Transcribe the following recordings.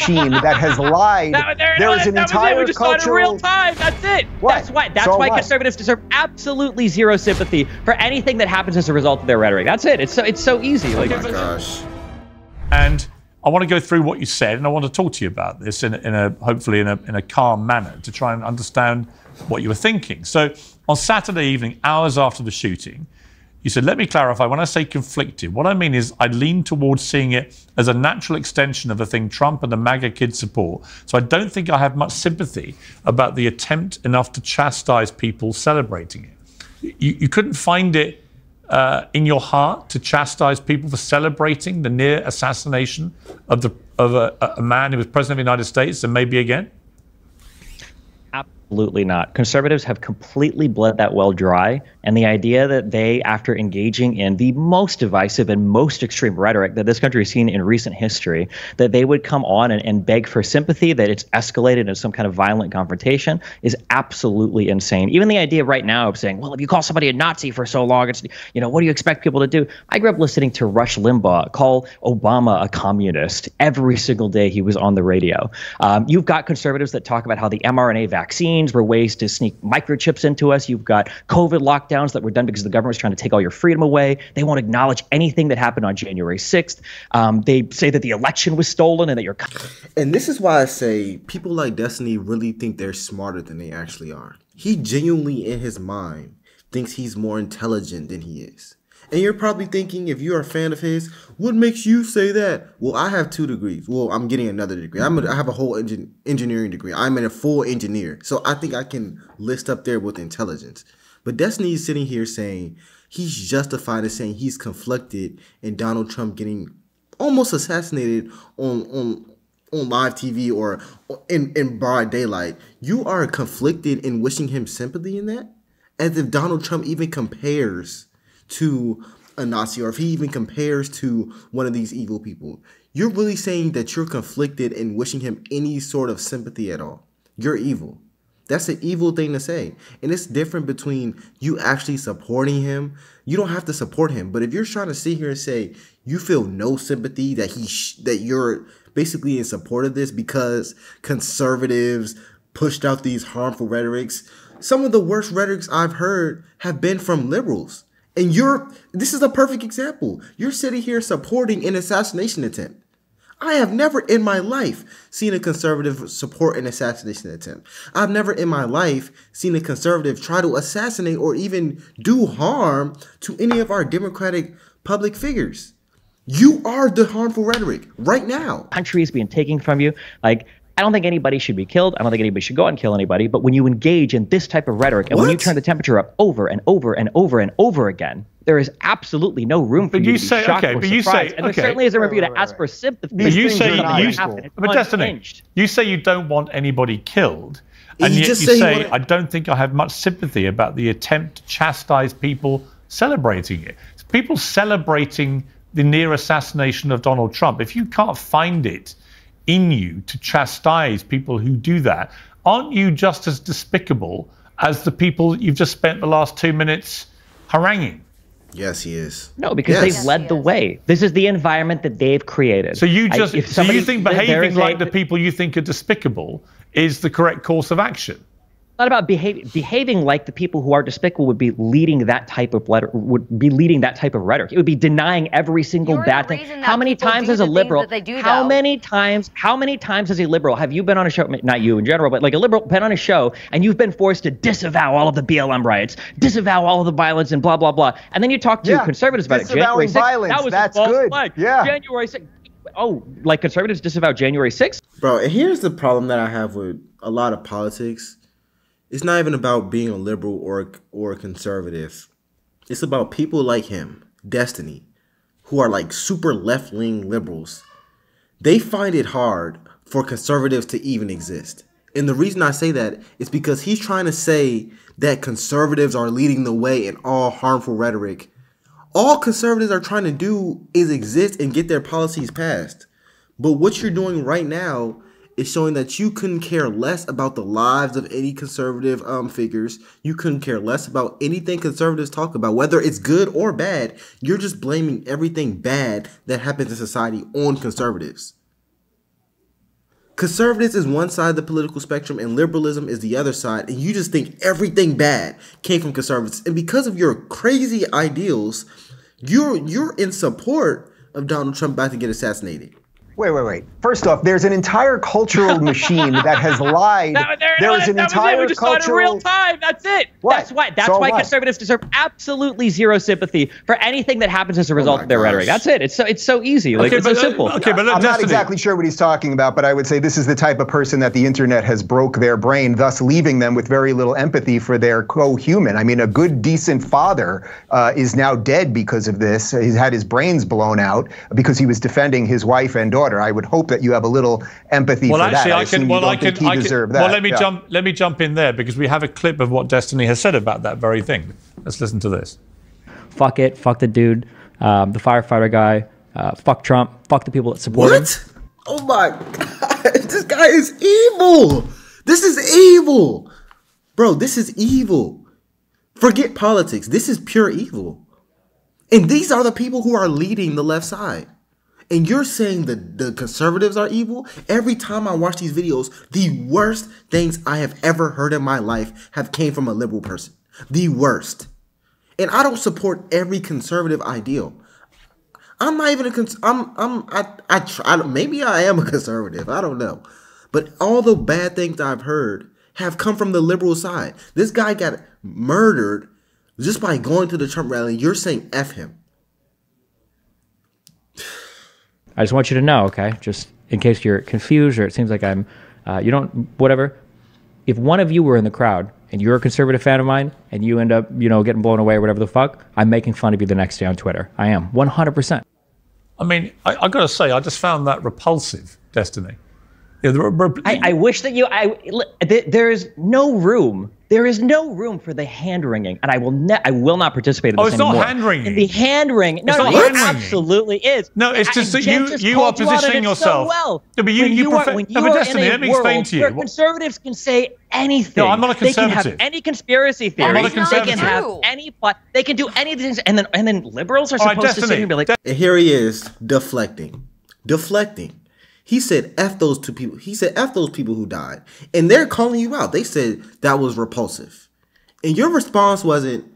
machine that has lied. There is an entire we just saw it in real time. That's it. What? That's why conservatives deserve absolutely zero sympathy for anything that happens as a result of their rhetoric. That's it. It's so easy. Oh my gosh. And I want to go through what you said, and I want to talk to you about this hopefully in a calm manner to try and understand what you were thinking. So on Saturday evening, hours after the shooting, you said, let me clarify, when I say conflicted, what I mean is I lean towards seeing it as a natural extension of the thing Trump and the MAGA kids support. So I don't think I have much sympathy about the attempt enough to chastise people celebrating it. You couldn't find it in your heart to chastise people for celebrating the near assassination of a man who was president of the United States and maybe again? Absolutely not. Conservatives have completely bled that well dry. And the idea that they, after engaging in the most divisive and most extreme rhetoric that this country has seen in recent history, that they would come on and beg for sympathy, that it's escalated into some kind of violent confrontation is absolutely insane. Even the idea right now of saying, well, if you call somebody a Nazi for so long, it's, what do you expect people to do? I grew up listening to Rush Limbaugh call Obama a communist every single day he was on the radio. You've got conservatives that talk about how the mRNA vaccines were ways to sneak microchips into us. You've got COVID lockdowns that were done because the government was trying to take all your freedom away. They won't acknowledge anything that happened on January 6th. They say that the election was stolen and that you're... And this is why I say people like Destiny really think they're smarter than they actually are. He genuinely, in his mind, thinks he's more intelligent than he is. And you're probably thinking, if you're a fan of his, what makes you say that? Well, I have 2 degrees. Well, I'm getting another degree. I have a whole engineering degree. I'm a full engineer. So I think I can list up there with intelligence. But Destiny is sitting here saying he's justified in saying he's conflicted in Donald Trump getting almost assassinated on live TV or in broad daylight. You are conflicted in wishing him sympathy in that? As if Donald Trump even compares to a Nazi, or if he even compares to one of these evil people. You're really saying that you're conflicted in wishing him any sort of sympathy at all. You're evil. That's an evil thing to say. And it's different between you actually supporting him. You don't have to support him. But if you're trying to sit here and say you feel no sympathy, that you're basically in support of this because conservatives pushed out these harmful rhetorics. Some of the worst rhetorics I've heard have been from liberals. And this is a perfect example. You're sitting here supporting an assassination attempt. I have never in my life seen a conservative support an assassination attempt. I've never in my life seen a conservative try to assassinate or even do harm to any of our democratic public figures. You are the harmful rhetoric right now. Country is being taken from you. I don't think anybody should be killed. I don't think anybody should go out and kill anybody. But when you engage in this type of rhetoric and when you turn the temperature up over and over and over and over again, there is absolutely no room for you to be shocked or surprised. And there certainly isn't room for you to ask for sympathy. But Destiny, you say you don't want anybody killed, and yet you say, I don't think I have much sympathy about the attempt to chastise people celebrating it. People celebrating the near assassination of Donald Trump. If you can't find it in you to chastise people who do that, aren't you just as despicable as the people you've just spent the last 2 minutes haranguing? Yes, he is. No, because they've led the way. This is the environment that they've created. So you think behaving like the people you think are despicable is the correct course of action? Not about behaving like the people who are despicable would be leading that type of rhetoric. It would be denying every single bad thing. How many times as a liberal? How many times as a liberal have you been on a show? Not you in general, but like a liberal been on a show and you've been forced to disavow all of the BLM riots, disavow all of the violence and blah blah blah, and then you talk to conservatives about it. January 6th, violence. That was a false flag. Yeah. January 6th. Oh, like conservatives disavow January 6th? Bro, and here's the problem that I have with a lot of politics. It's not even about being a liberal or a conservative. It's about people like him, Destiny, who are like super left-wing liberals. They find it hard for conservatives to even exist. And the reason I say that is because he's trying to say that conservatives are leading the way in all harmful rhetoric. All conservatives are trying to do is exist and get their policies passed. But what you're doing right now is showing that you couldn't care less about the lives of any conservative figures. You couldn't care less about anything conservatives talk about, whether it's good or bad. You're just blaming everything bad that happens in society on conservatives. Conservatives is one side of the political spectrum and liberalism is the other side. And you just think everything bad came from conservatives. And because of your crazy ideals, you're in support of Donald Trump about to get assassinated. Wait. First off, there's an entire cultural machine that has lied. There is an entire we just saw it in real time. That's it. What? That's why conservatives deserve absolutely zero sympathy for anything that happens as a result of their rhetoric. That's it. It's so easy. Like, it's so simple. Okay, but I'm not exactly sure what he's talking about, but I would say this is the type of person that the internet has broke their brain, thus leaving them with very little empathy for their co-human. I mean, a good, decent father is now dead because of this. He's had his brains blown out because he was defending his wife and daughter. I would hope that you have a little empathy for that. Let me jump in there because we have a clip of what Destiny has said about that very thing. Let's listen to this. Fuck it. Fuck the dude, the firefighter guy. Fuck Trump. Fuck the people that support him. What? Oh my God. This guy is evil. This is evil. Bro, this is evil. Forget politics. This is pure evil. And these are the people who are leading the left side. And you're saying that the conservatives are evil? Every time I watch these videos, the worst things I have ever heard in my life have came from a liberal person. The worst. And I don't support every conservative ideal. I'm not even maybe I am a conservative. I don't know. But all the bad things I've heard have come from the liberal side. This guy got murdered just by going to the Trump rally. You're saying F him. I just want you to know, okay, just in case you're confused or it seems like I'm, whatever. If one of you were in the crowd and you're a conservative fan of mine and you end up, getting blown away or whatever the fuck, I'm making fun of you the next day on Twitter. I am, 100%. I mean, I got to say, I just found that repulsive, Destiny. Yeah, I wish that there is no room. There is no room for the hand wringing, and I will not participate in this anymore. Oh, it's not hand wringing. The hand wringing. No, it absolutely is. No, it's just that you are positioning yourself. So well. No, but Destiny, let me explain to you. Where conservatives can say anything. No, I'm not a conservative. They can have any conspiracy theory. I'm not a conservative. They can have any plot. They can do anything, and then liberals are supposed to sit here and be like. And here he is deflecting. He said, F those two people. He said, F those people who died. And they're calling you out. They said that was repulsive. And your response wasn't,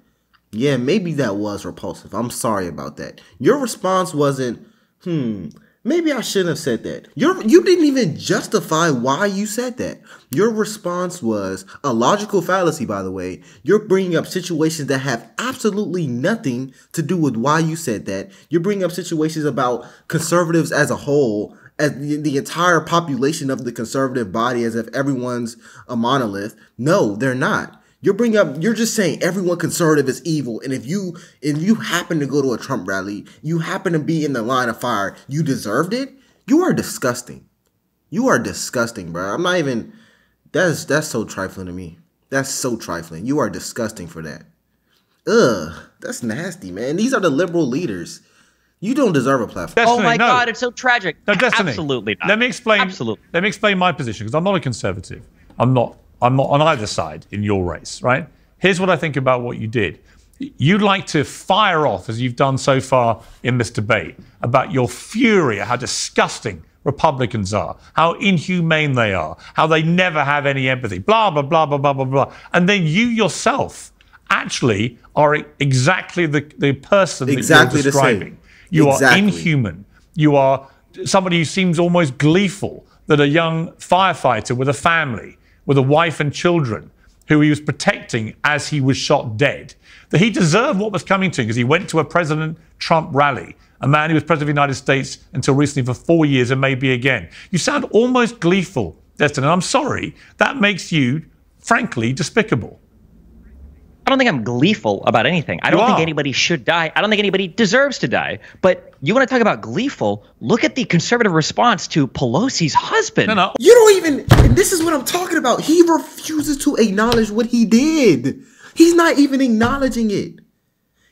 yeah, maybe that was repulsive. I'm sorry about that. Your response wasn't, maybe I shouldn't have said that. You didn't even justify why you said that. Your response was a logical fallacy, by the way. You're bringing up situations that have absolutely nothing to do with why you said that. You're bringing up situations about conservatives as a whole, as the entire population of the conservative body, as if everyone's a monolith. No, they're not. You're just saying everyone conservative is evil, and if you happen to go to a Trump rally, you happen to be in the line of fire, you deserved it. You are disgusting. You are disgusting, bro. I'm not even. That's so trifling to me. That's so trifling. You are disgusting for that. Ugh, that's nasty, man. These are the liberal leaders. You don't deserve a platform. Destiny, God, it's so tragic. No, Destiny, absolutely not. Let me explain my position, because I'm not a conservative. I'm not on either side in your race, right? Here's what I think about what you did. You'd like to fire off, as you've done so far in this debate, about your fury at how disgusting Republicans are, how inhumane they are, how they never have any empathy, blah, blah, blah, blah, blah, blah, blah. And then you yourself actually are exactly the person that you're describing. You are inhuman. You are somebody who seems almost gleeful that a young firefighter with a family, with a wife and children, who he was protecting as he was shot dead, that he deserved what was coming to him because he went to a President Trump rally, a man who was president of the United States until recently for 4 years and maybe again. You sound almost gleeful, Destin, and I'm sorry, that makes you, frankly, despicable. I don't think I'm gleeful about anything. I don't think anybody should die. I don't think anybody deserves to die. But you want to talk about gleeful? Look at the conservative response to Pelosi's husband. No. You don't even, and this is what I'm talking about. He refuses to acknowledge what he did. He's not even acknowledging it.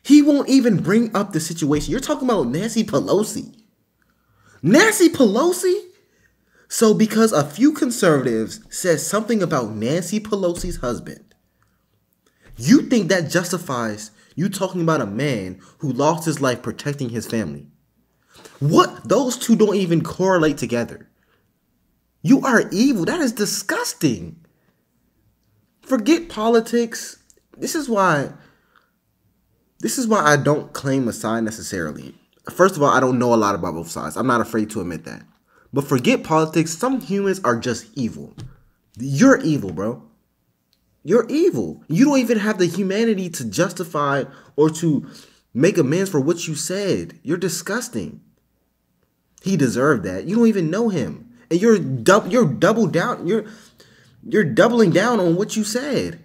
He won't even bring up the situation. You're talking about Nancy Pelosi. Nancy Pelosi? So because a few conservatives said something about Nancy Pelosi's husband, you think that justifies you talking about a man who lost his life protecting his family? What? Those two don't even correlate together. You are evil. That is disgusting. Forget politics. This is why I don't claim a side necessarily. First of all, I don't know a lot about both sides. I'm not afraid to admit that. But forget politics. Some humans are just evil. You're evil, bro. You're evil. You don't even have the humanity to justify or to make amends for what you said. You're disgusting. He deserved that. You don't even know him. And you're doubling down on what you said.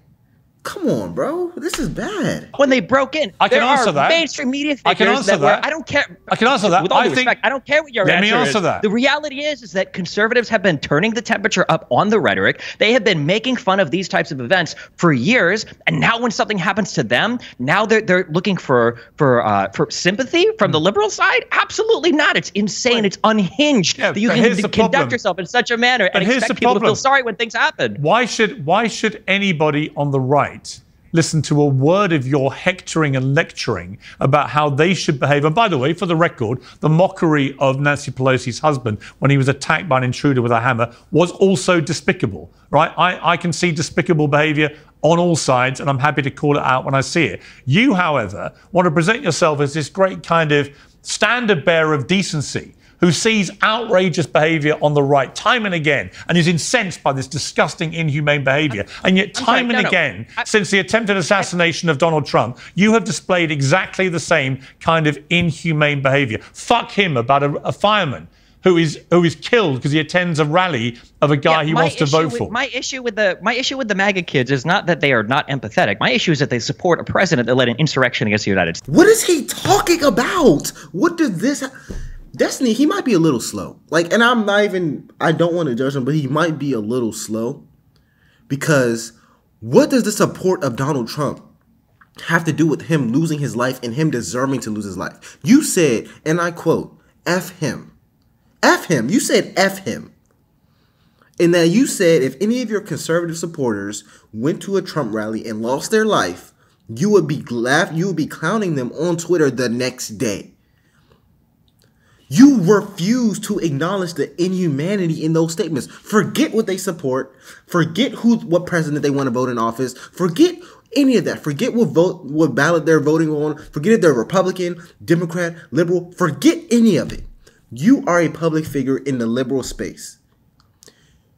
Come on, bro. This is bad. When they broke in, I can answer that. Mainstream media figures I can answer that. I don't care. I can answer that. With all due respect, I don't care what your answer is. Let me answer that. The reality is that conservatives have been turning the temperature up on the rhetoric. They have been making fun of these types of events for years, and now when something happens to them, now they're looking for sympathy from the liberal side. Absolutely not. It's insane. It's unhinged that you can conduct yourself in such a manner and expect people to feel sorry when things happen. Why should anybody on the right listen to a word of your hectoring and lecturing about how they should behave? And by the way, for the record, the mockery of Nancy Pelosi's husband when he was attacked by an intruder with a hammer was also despicable, right? I can see despicable behavior on all sides, and I'm happy to call it out when I see it. You, however, want to present yourself as this great kind of standard bearer of decency who sees outrageous behavior on the right time and again and is incensed by this disgusting, inhumane behavior. And yet time and again, since the attempted assassination of Donald Trump, you have displayed exactly the same kind of inhumane behavior. Fuck him about a fireman who is killed because he attends a rally of a guy he wants to vote for. My issue with the MAGA kids is not that they are not empathetic. My issue is that they support a president that led an insurrection against the United States. What is he talking about? What does this... Destiny, he might be a little slow. And I don't want to judge him, but he might be a little slow. Because what does the support of Donald Trump have to do with him losing his life and him deserving to lose his life? You said, and I quote, F him. F him. You said F him. And that you said if any of your conservative supporters went to a Trump rally and lost their life, you would be clowning them on Twitter the next day. You refuse to acknowledge the inhumanity in those statements. Forget what they support. Forget what president they want to vote in office. Forget any of that. Forget what ballot they're voting on. Forget if they're Republican, Democrat, liberal. Forget any of it. You are a public figure in the liberal space.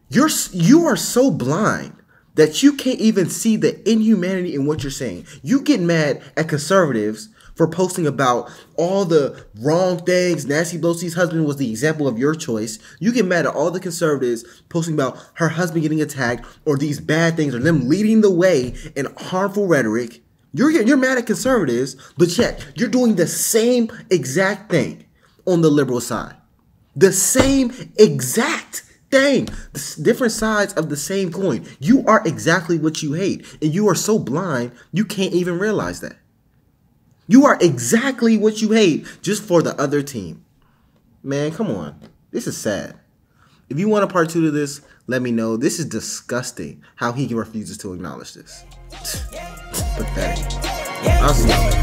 You are so blind that you can't even see the inhumanity in what you're saying. You get mad at conservatives for posting about all the wrong things. Nancy Pelosi's husband was the example of your choice. You get mad at all the conservatives posting about her husband getting attacked or these bad things or them leading the way in harmful rhetoric. You're mad at conservatives, but yet you're doing the same exact thing on the liberal side. The same exact thing. Different sides of the same coin. You are exactly what you hate. And you are so blind, you can't even realize that. You are exactly what you hate just for the other team. Man, come on. This is sad. If you want a part 2 to this, let me know. This is disgusting how he refuses to acknowledge this. Pathetic. I'll see you later.